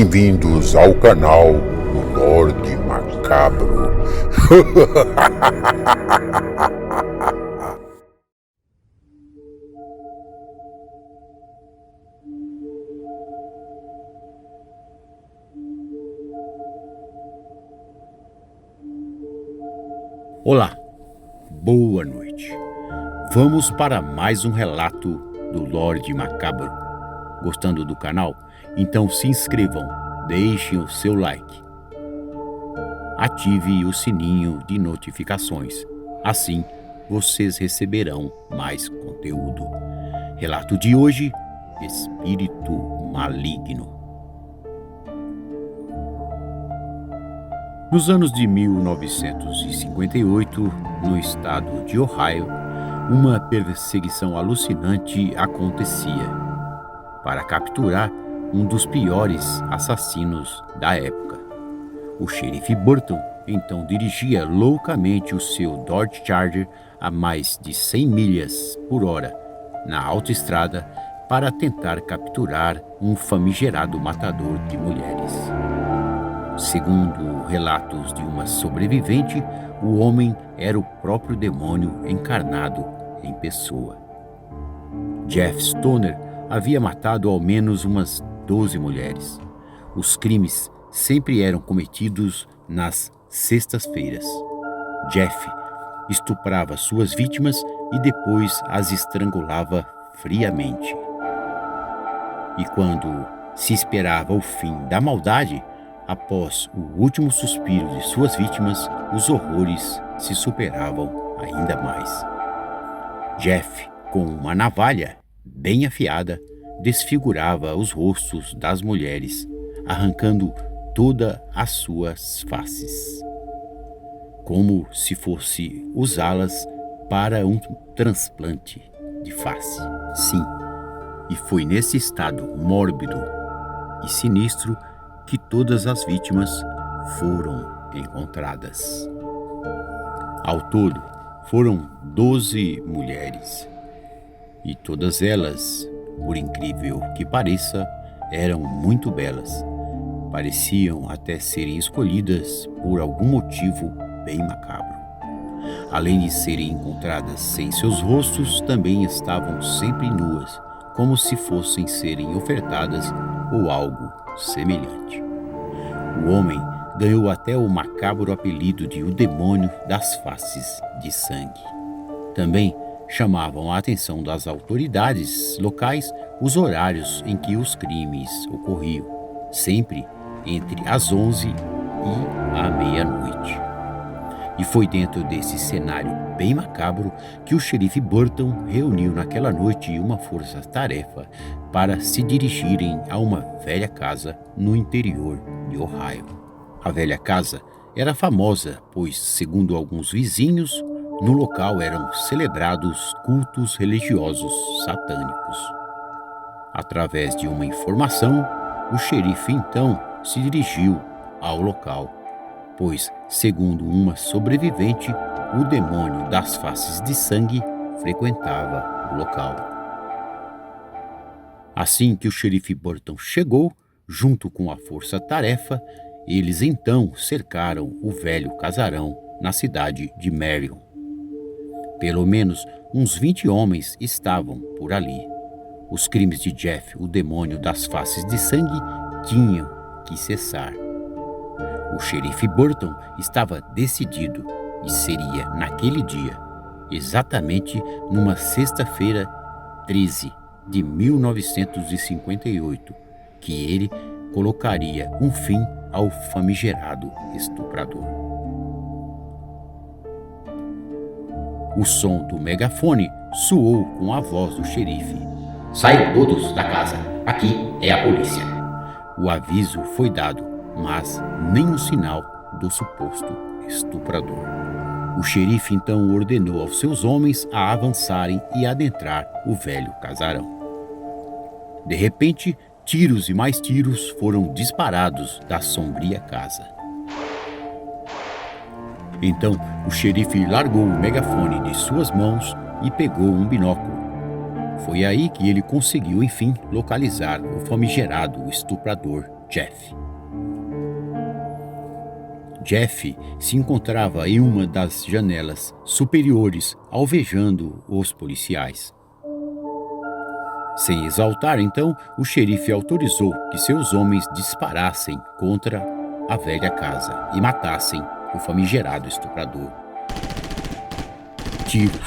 Bem-vindos ao canal do Lorde Macabro. Olá, boa noite. Vamos para mais um relato do Lorde Macabro. Gostando do canal? Então se inscrevam, deixem o seu like. Ative o sininho de notificações. Assim, vocês receberão mais conteúdo. Relato de hoje: Espírito Maligno. Nos anos de 1958, no estado de Ohio, uma perseguição alucinante acontecia para capturar um dos piores assassinos da época. O xerife Burton então dirigia loucamente o seu Dodge Charger a mais de 100 milhas por hora na autoestrada para tentar capturar um famigerado matador de mulheres. Segundo relatos de uma sobrevivente, o homem era o próprio demônio encarnado em pessoa. Jeff Stoner havia matado ao menos umas 12 mulheres. Os crimes sempre eram cometidos nas sextas-feiras. Jeff estuprava suas vítimas e depois as estrangulava friamente. E quando se esperava o fim da maldade, após o último suspiro de suas vítimas, os horrores se superavam ainda mais. Jeff, com uma navalha bem afiada, desfigurava os rostos das mulheres, arrancando todas as suas faces, como se fosse usá-las para um transplante de face. Sim, e foi nesse estado mórbido e sinistro que todas as vítimas foram encontradas. Ao todo, foram 12 mulheres, e todas elas, por incrível que pareça, eram muito belas. Pareciam até serem escolhidas por algum motivo bem macabro. Além de serem encontradas sem seus rostos, também estavam sempre nuas, como se fossem serem ofertadas ou algo semelhante. O homem ganhou até o macabro apelido de o demônio das faces de sangue. Também chamavam a atenção das autoridades locais os horários em que os crimes ocorriam, sempre entre as 11 e a meia-noite. E foi dentro desse cenário bem macabro que o xerife Burton reuniu naquela noite uma força-tarefa para se dirigirem a uma velha casa no interior de Ohio. A velha casa era famosa, pois, segundo alguns vizinhos, no local eram celebrados cultos religiosos satânicos. Através de uma informação, o xerife então se dirigiu ao local, pois, segundo uma sobrevivente, o demônio das faces de sangue frequentava o local. Assim que o xerife Burton chegou, junto com a força-tarefa, eles então cercaram o velho casarão na cidade de Marion. Pelo menos uns 20 homens estavam por ali. Os crimes de Jeff, o demônio das faces de sangue, tinham que cessar. O xerife Burton estava decidido e seria naquele dia, exatamente numa sexta-feira 13 de 1958, que ele colocaria um fim ao famigerado estuprador. O som do megafone soou com a voz do xerife. Saiam todos da casa, aqui é a polícia. O aviso foi dado, mas nenhum sinal do suposto estuprador. O xerife então ordenou aos seus homens a avançarem e adentrar o velho casarão. De repente, tiros e mais tiros foram disparados da sombria casa. Então, o xerife largou o megafone de suas mãos e pegou um binóculo. Foi aí que ele conseguiu, enfim, localizar o famigerado estuprador Jeff. Jeff se encontrava em uma das janelas superiores, alvejando os policiais. Sem exaltar, então, o xerife autorizou que seus homens disparassem contra a velha casa e matassem o famigerado estuprador. Tiros,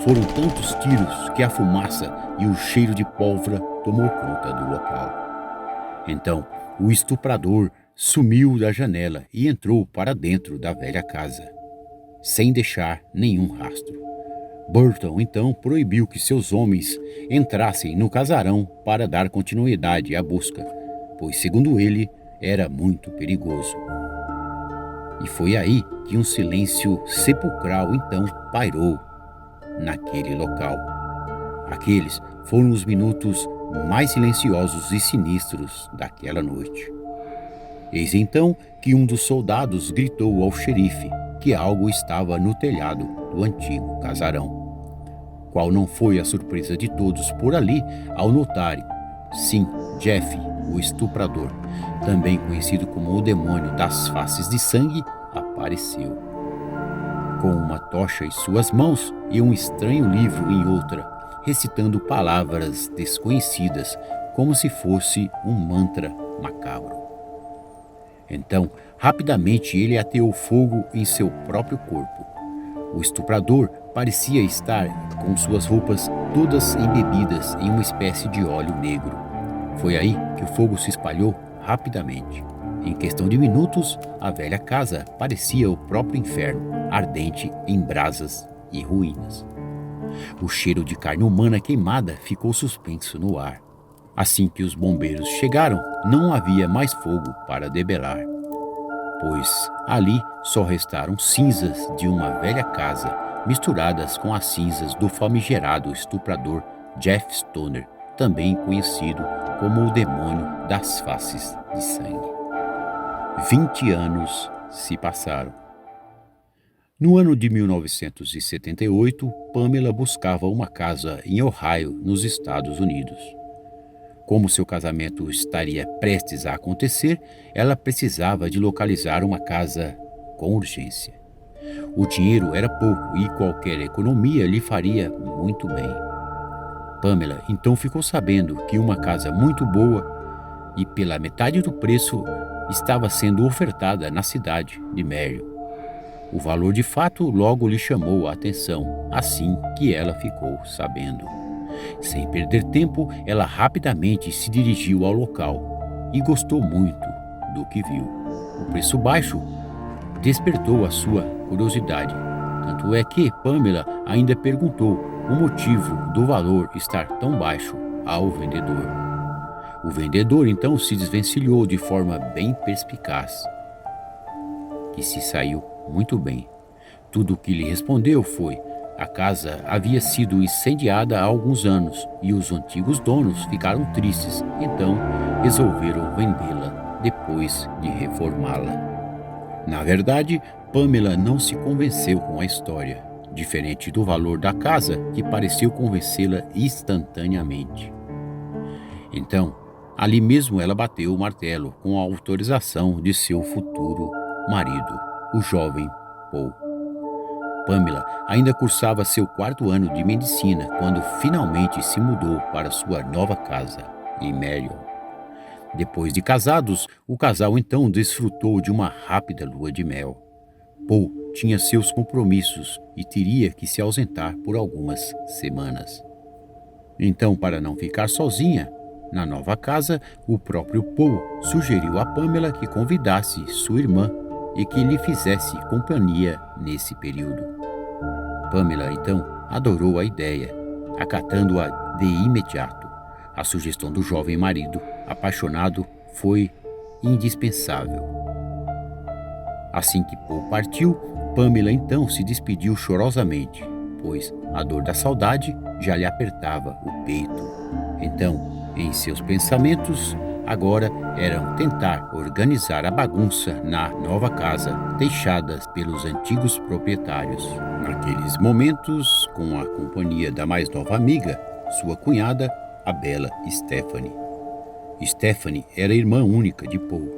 foram tantos tiros que a fumaça e o cheiro de pólvora tomou conta do local. Então, o estuprador sumiu da janela e entrou para dentro da velha casa, sem deixar nenhum rastro. Burton, então, proibiu que seus homens entrassem no casarão para dar continuidade à busca, pois, segundo ele, era muito perigoso. E foi aí que um silêncio sepulcral, então, pairou naquele local. Aqueles foram os minutos mais silenciosos e sinistros daquela noite. Eis então que um dos soldados gritou ao xerife que algo estava no telhado do antigo casarão. Qual não foi a surpresa de todos por ali ao notarem, sim, Jeff, o estuprador, também conhecido como o demônio das faces de sangue, apareceu. Com uma tocha em suas mãos e um estranho livro em outra, recitando palavras desconhecidas, como se fosse um mantra macabro. Então, rapidamente ele ateou fogo em seu próprio corpo. O estuprador parecia estar com suas roupas todas embebidas em uma espécie de óleo negro. Foi aí que o fogo se espalhou rapidamente. Em questão de minutos, a velha casa parecia o próprio inferno, ardente em brasas e ruínas. O cheiro de carne humana queimada ficou suspenso no ar. Assim que os bombeiros chegaram, não havia mais fogo para debelar, pois ali só restaram cinzas de uma velha casa, misturadas com as cinzas do famigerado estuprador Jeff Stoner, também conhecido como o demônio das faces de sangue. 20 anos se passaram. No ano de 1978, Pamela buscava uma casa em Ohio, nos Estados Unidos. Como seu casamento estaria prestes a acontecer, ela precisava de localizar uma casa com urgência. O dinheiro era pouco e qualquer economia lhe faria muito bem. Pamela então ficou sabendo que uma casa muito boa e pela metade do preço estava sendo ofertada na cidade de Marion. O valor de fato logo lhe chamou a atenção, assim que ela ficou sabendo. Sem perder tempo, ela rapidamente se dirigiu ao local e gostou muito do que viu. O preço baixo despertou a sua curiosidade. Tanto é que Pamela ainda perguntou o motivo do valor estar tão baixo ao vendedor. O vendedor então se desvencilhou de forma bem perspicaz, que se saiu muito bem. Tudo o que lhe respondeu foi: a casa havia sido incendiada há alguns anos e os antigos donos ficaram tristes, então resolveram vendê-la depois de reformá-la. Na verdade, Pamela não se convenceu com a história, diferente do valor da casa, que pareceu convencê-la instantaneamente. Então, ali mesmo ela bateu o martelo com a autorização de seu futuro marido, o jovem Paul. Pamela ainda cursava seu 4º ano de medicina quando finalmente se mudou para sua nova casa, em Marion. Depois de casados, o casal então desfrutou de uma rápida lua de mel. Paul tinha seus compromissos e teria que se ausentar por algumas semanas. Então, para não ficar sozinha na nova casa, o próprio Paul sugeriu a Pamela que convidasse sua irmã e que lhe fizesse companhia nesse período. Pamela, então, adorou a ideia, acatando-a de imediato. A sugestão do jovem marido, apaixonado, foi indispensável. Assim que Paul partiu, Pamela então se despediu chorosamente, pois a dor da saudade já lhe apertava o peito. Então, em seus pensamentos, agora eram tentar organizar a bagunça na nova casa deixada pelos antigos proprietários. Naqueles momentos, com a companhia da mais nova amiga, sua cunhada, a bela Stephanie. Stephanie era irmã única de Paul.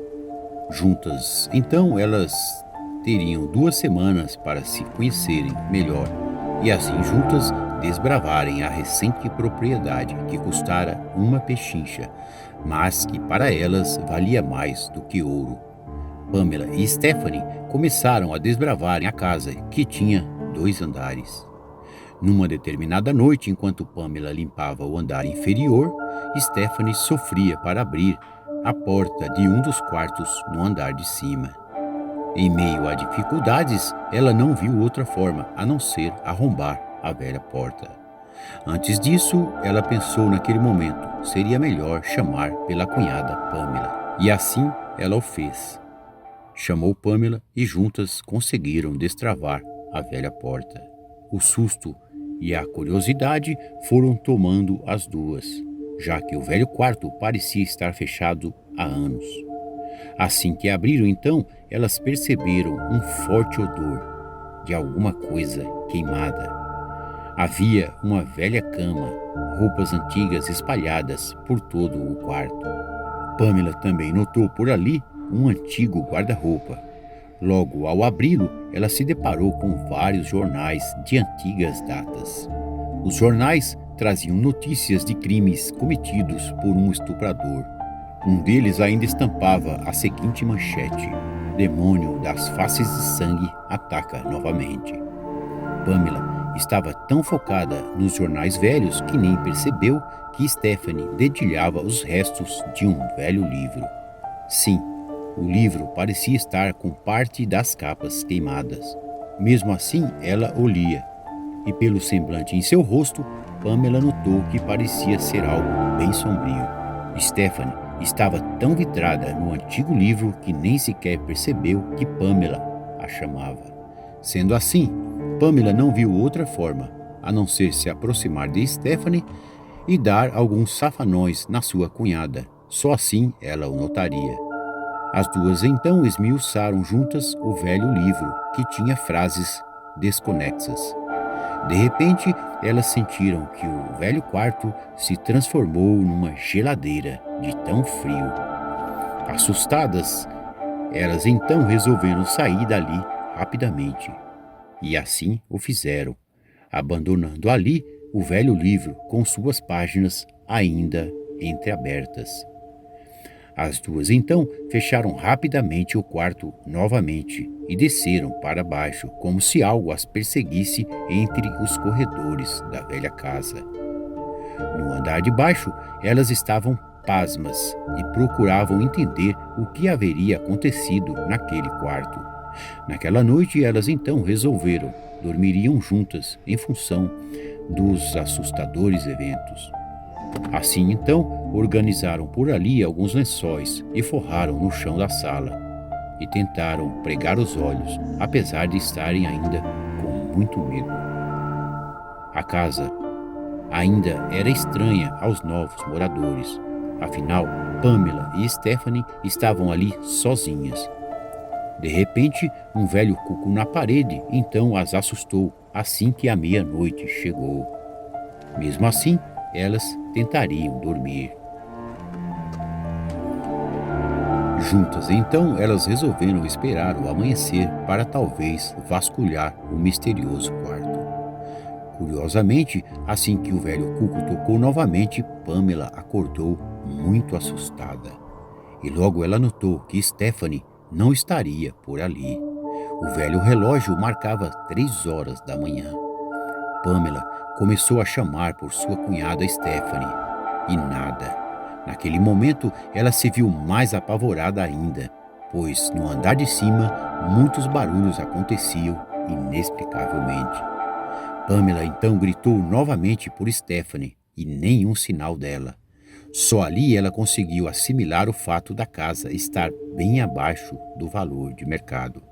Juntas, então, elas teriam 2 semanas para se conhecerem melhor e assim juntas desbravarem a recente propriedade que custara uma pechincha, mas que para elas valia mais do que ouro. Pamela e Stephanie começaram a desbravarem a casa, que tinha 2 andares. Numa determinada noite, enquanto Pamela limpava o andar inferior, Stephanie sofria para abrir a porta de um dos quartos no andar de cima. Em meio a dificuldades, ela não viu outra forma a não ser arrombar a velha porta. Antes disso, ela pensou naquele momento, seria melhor chamar pela cunhada Pamela. E assim ela o fez. Chamou Pamela e juntas conseguiram destravar a velha porta. O susto e a curiosidade foram tomando as duas, já que o velho quarto parecia estar fechado há anos. Assim que abriram, então, elas perceberam um forte odor de alguma coisa queimada. Havia uma velha cama, roupas antigas espalhadas por todo o quarto. Pamela também notou por ali um antigo guarda-roupa. Logo ao abri-lo, ela se deparou com vários jornais de antigas datas. Os jornais traziam notícias de crimes cometidos por um estuprador. Um deles ainda estampava a seguinte manchete: Demônio das faces de sangue ataca novamente. Pamela estava tão focada nos jornais velhos que nem percebeu que Stephanie dedilhava os restos de um velho livro. Sim, o livro parecia estar com parte das capas queimadas. Mesmo assim, ela o lia, e pelo semblante em seu rosto, Pamela notou que parecia ser algo bem sombrio. Stephanie estava tão vidrada no antigo livro que nem sequer percebeu que Pamela a chamava. Sendo assim, Pamela não viu outra forma a não ser se aproximar de Stephanie e dar alguns safanões na sua cunhada. Só assim ela o notaria. As duas então esmiuçaram juntas o velho livro, que tinha frases desconexas. De repente, elas sentiram que o velho quarto se transformou numa geladeira de tão frio. Assustadas, elas então resolveram sair dali rapidamente. E assim o fizeram, abandonando ali o velho livro com suas páginas ainda entreabertas. As duas então fecharam rapidamente o quarto novamente e desceram para baixo, como se algo as perseguisse entre os corredores da velha casa. No andar de baixo, elas estavam pasmas e procuravam entender o que haveria acontecido naquele quarto. Naquela noite, elas então resolveram dormiriam juntas em função dos assustadores eventos. Assim, então, organizaram por ali alguns lençóis e forraram no chão da sala e tentaram pregar os olhos, apesar de estarem ainda com muito medo. A casa ainda era estranha aos novos moradores. Afinal, Pamela e Stephanie estavam ali sozinhas. De repente, um velho cuco na parede então as assustou assim que a meia-noite chegou. Mesmo assim, elas tentariam dormir. Juntas, então, elas resolveram esperar o amanhecer para talvez vasculhar o misterioso quarto. Curiosamente, assim que o velho cuco tocou novamente, Pamela acordou muito assustada. E logo ela notou que Stephanie não estaria por ali. O velho relógio marcava 3 horas da manhã. Pamela começou a chamar por sua cunhada Stephanie, e nada. Naquele momento, ela se viu mais apavorada ainda, pois no andar de cima, muitos barulhos aconteciam inexplicavelmente. Pamela então gritou novamente por Stephanie, e nenhum sinal dela. Só ali ela conseguiu assimilar o fato da casa estar bem abaixo do valor de mercado.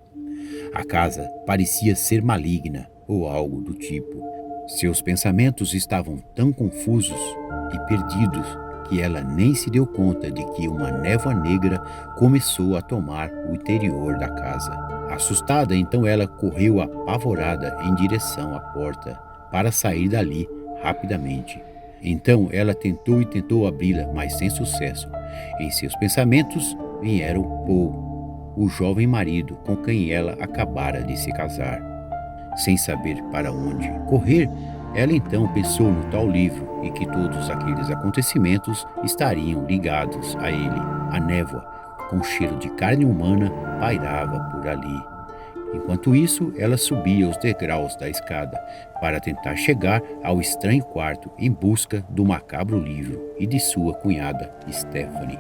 A casa parecia ser maligna ou algo do tipo. Seus pensamentos estavam tão confusos e perdidos que ela nem se deu conta de que uma névoa negra começou a tomar o interior da casa. Assustada, então ela correu apavorada em direção à porta para sair dali rapidamente. Então ela tentou e tentou abri-la, mas sem sucesso. Em seus pensamentos vieram Paul, o jovem marido com quem ela acabara de se casar. Sem saber para onde correr, ela então pensou no tal livro e que todos aqueles acontecimentos estariam ligados a ele. A névoa, com cheiro de carne humana, pairava por ali. Enquanto isso, ela subia os degraus da escada para tentar chegar ao estranho quarto em busca do macabro livro e de sua cunhada, Stephanie.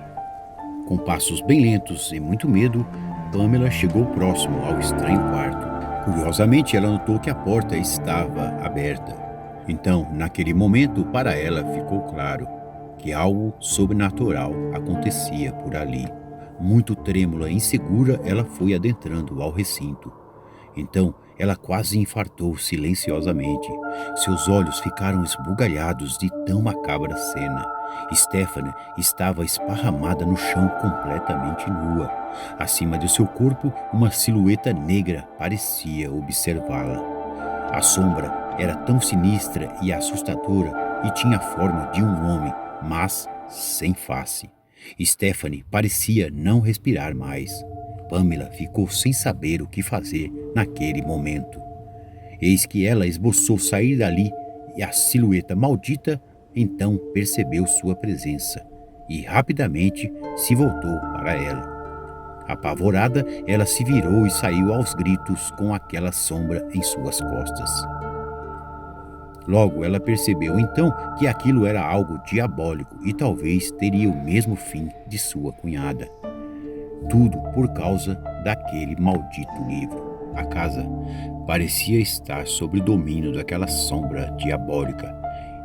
Com passos bem lentos e muito medo, Pamela chegou próximo ao estranho quarto. Curiosamente, ela notou que a porta estava aberta. Então, naquele momento, para ela ficou claro que algo sobrenatural acontecia por ali. Muito trêmula e insegura, ela foi adentrando ao recinto. Então, ela quase infartou silenciosamente. Seus olhos ficaram esbugalhados de tão macabra cena. Stephanie estava esparramada no chão completamente nua. Acima de seu corpo, uma silhueta negra parecia observá-la. A sombra era tão sinistra e assustadora e tinha a forma de um homem, mas sem face. Stephanie parecia não respirar mais. Pamela ficou sem saber o que fazer naquele momento. Eis que ela esboçou sair dali e a silhueta maldita então percebeu sua presença e rapidamente se voltou para ela. Apavorada, ela se virou e saiu aos gritos com aquela sombra em suas costas. Logo ela percebeu então que aquilo era algo diabólico e talvez teria o mesmo fim de sua cunhada. Tudo por causa daquele maldito livro. A casa parecia estar sob o domínio daquela sombra diabólica.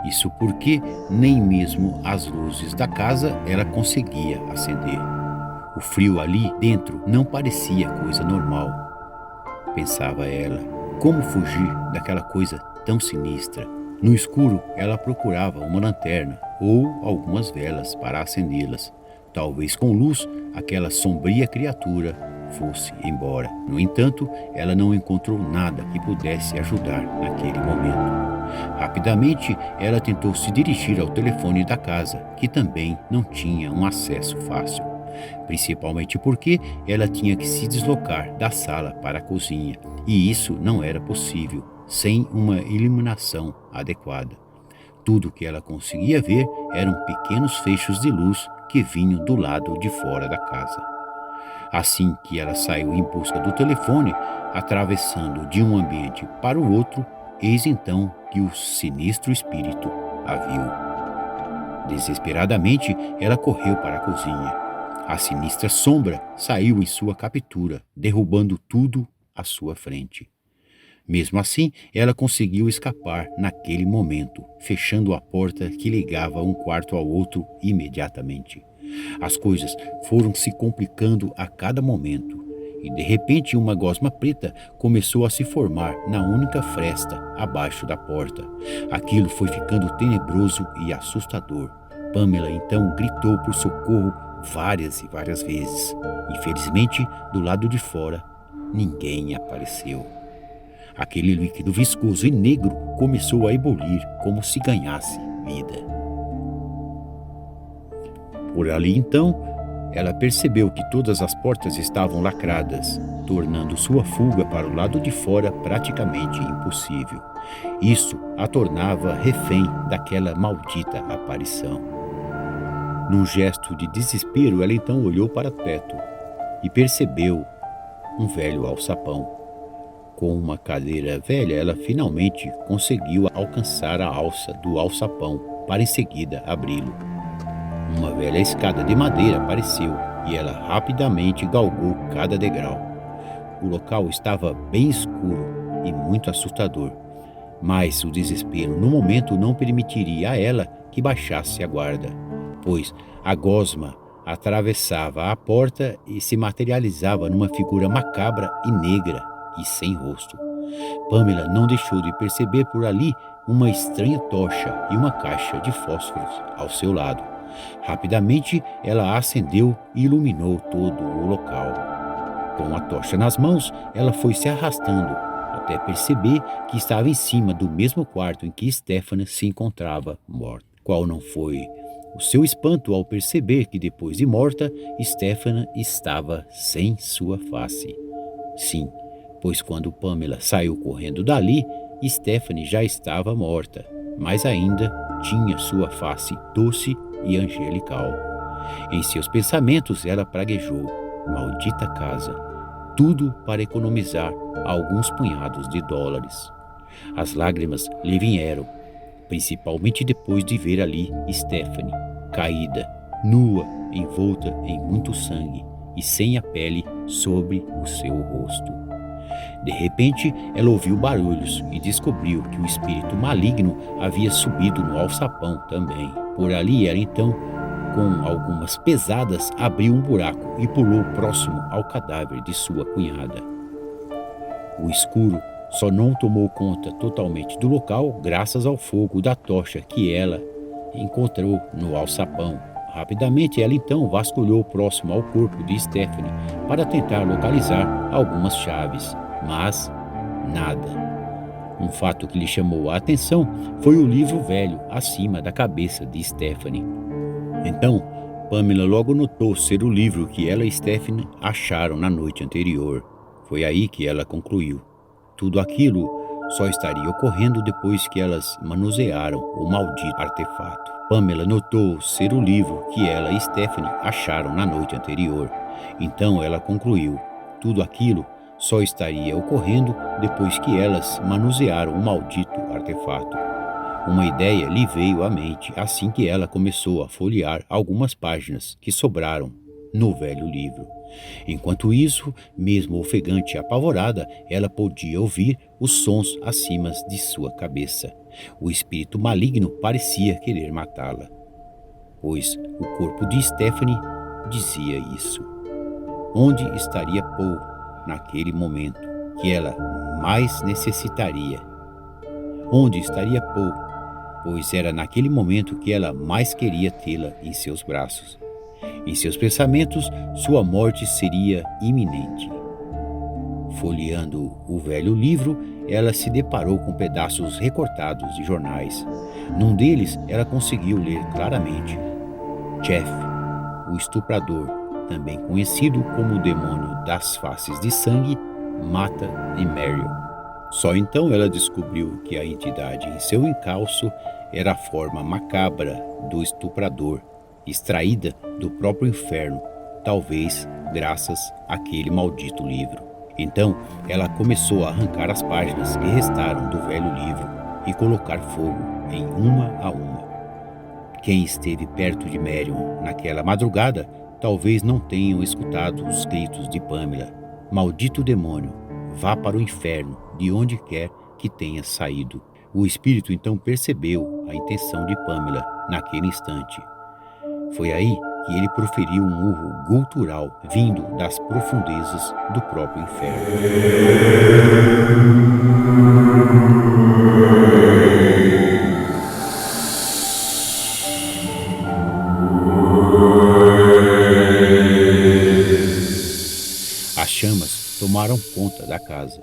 Isso porque nem mesmo as luzes da casa ela conseguia acender. O frio ali dentro não parecia coisa normal. Pensava ela, como fugir daquela coisa tão sinistra? No escuro, ela procurava uma lanterna ou algumas velas para acendê-las. Talvez com luz, aquela sombria criatura fosse embora. No entanto, ela não encontrou nada que pudesse ajudar naquele momento. Rapidamente, ela tentou se dirigir ao telefone da casa, que também não tinha um acesso fácil. Principalmente porque ela tinha que se deslocar da sala para a cozinha, e isso não era possível sem uma iluminação adequada. Tudo que ela conseguia ver eram pequenos feixes de luz que vinham do lado de fora da casa. Assim que ela saiu em busca do telefone, atravessando de um ambiente para o outro, eis então que o sinistro espírito a viu. Desesperadamente, ela correu para a cozinha. A sinistra sombra saiu em sua captura, derrubando tudo à sua frente. Mesmo assim, ela conseguiu escapar naquele momento, fechando a porta que ligava um quarto ao outro imediatamente. As coisas foram se complicando a cada momento, e de repente uma gosma preta começou a se formar na única fresta abaixo da porta. Aquilo foi ficando tenebroso e assustador. Pamela então gritou por socorro várias e várias vezes. Infelizmente, do lado de fora, ninguém apareceu. Aquele líquido viscoso e negro começou a ebulir como se ganhasse vida. Por ali então, ela percebeu que todas as portas estavam lacradas, tornando sua fuga para o lado de fora praticamente impossível. Isso a tornava refém daquela maldita aparição. Num gesto de desespero, ela então olhou para o teto e percebeu um velho alçapão. Com uma cadeira velha, ela finalmente conseguiu alcançar a alça do alçapão para em seguida abri-lo. Uma velha escada de madeira apareceu e ela rapidamente galgou cada degrau. O local estava bem escuro e muito assustador, mas o desespero no momento não permitiria a ela que baixasse a guarda, pois a gosma atravessava a porta e se materializava numa figura macabra e negra e sem rosto. Pamela não deixou de perceber por ali uma estranha tocha e uma caixa de fósforos ao seu lado. Rapidamente ela a acendeu e iluminou todo o local. Com a tocha nas mãos, ela foi se arrastando até perceber que estava em cima do mesmo quarto em que Stephanie se encontrava morta. Qual não foi o seu espanto ao perceber que depois de morta, Stephanie estava sem sua face. Sim, pois quando Pamela saiu correndo dali, Stephanie já estava morta, mas ainda tinha sua face doce e angelical. Em seus pensamentos ela praguejou: maldita casa, tudo para economizar alguns punhados de dólares. As lágrimas lhe vieram, principalmente depois de ver ali Stephanie, caída, nua, envolta em muito sangue e sem a pele sobre o seu rosto. De repente, ela ouviu barulhos e descobriu que o espírito maligno havia subido no alçapão também. Por ali ela então, com algumas pesadas, abriu um buraco e pulou próximo ao cadáver de sua cunhada. O escuro só não tomou conta totalmente do local graças ao fogo da tocha que ela encontrou no alçapão. Rapidamente ela então vasculhou próximo ao corpo de Stephanie para tentar localizar algumas chaves, mas nada. Um fato que lhe chamou a atenção foi o livro velho acima da cabeça de Stephanie. Então, Pamela logo notou ser o livro que ela e Stephanie acharam na noite anterior. Foi aí que ela concluiu: tudo aquilo só estaria ocorrendo depois que elas manusearam o maldito artefato. Pamela notou ser o livro que ela e Stephanie acharam na noite anterior. Então ela concluiu: tudo aquilo só estaria ocorrendo depois que elas manusearam o maldito artefato. Uma ideia lhe veio à mente assim que ela começou a folhear algumas páginas que sobraram no velho livro. Enquanto isso, mesmo ofegante e apavorada, ela podia ouvir os sons acima de sua cabeça. O espírito maligno parecia querer matá-la, pois o corpo de Stephanie dizia isso. Onde estaria Paul naquele momento que ela mais necessitaria? Onde estaria Paul? Pois era naquele momento que ela mais queria tê-la em seus braços. Em seus pensamentos, sua morte seria iminente. Folheando o velho livro, ela se deparou com pedaços recortados de jornais. Num deles, ela conseguiu ler claramente: Jeff, o estuprador, também conhecido como o demônio das faces de sangue, mata Emeril. Só então ela descobriu que a entidade em seu encalço era a forma macabra do estuprador, extraída do próprio inferno, talvez graças àquele maldito livro. Então, ela começou a arrancar as páginas que restaram do velho livro e colocar fogo em uma a uma. Quem esteve perto de Marion naquela madrugada talvez não tenham escutado os gritos de Pamela: maldito demônio, vá para o inferno, de onde quer que tenha saído. O espírito então percebeu a intenção de Pamela naquele instante. Foi aí que ele proferiu um urro gutural vindo das profundezas do próprio inferno. As chamas tomaram conta da casa.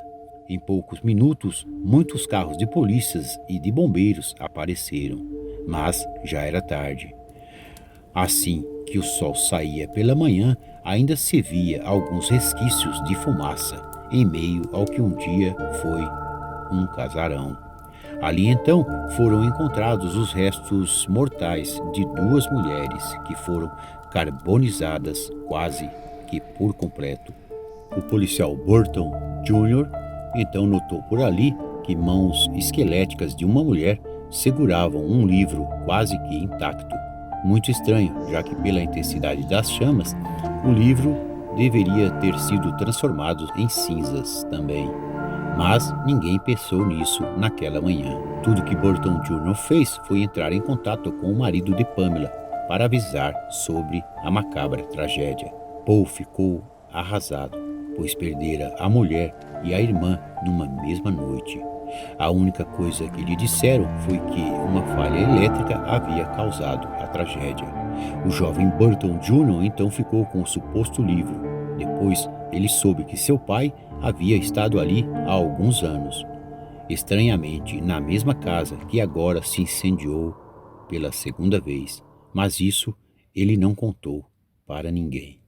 Em poucos minutos, muitos carros de polícias e de bombeiros apareceram, mas já era tarde. Assim que o sol saía pela manhã, ainda se via alguns resquícios de fumaça em meio ao que um dia foi um casarão. Ali então foram encontrados os restos mortais de duas mulheres que foram carbonizadas quase que por completo. O policial Burton Jr. então notou por ali que mãos esqueléticas de uma mulher seguravam um livro quase que intacto. Muito estranho, já que pela intensidade das chamas, o livro deveria ter sido transformado em cinzas também. Mas ninguém pensou nisso naquela manhã. Tudo que Burton Jr. fez foi entrar em contato com o marido de Pamela para avisar sobre a macabra tragédia. Paul ficou arrasado, pois perdera a mulher e a irmã numa mesma noite. A única coisa que lhe disseram foi que uma falha elétrica havia causado a tragédia. O jovem Burton Jr. então ficou com o suposto livro. Depois, ele soube que seu pai havia estado ali há alguns anos. Estranhamente, na mesma casa que agora se incendiou, pela segunda vez, mas isso ele não contou para ninguém.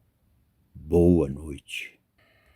Boa noite.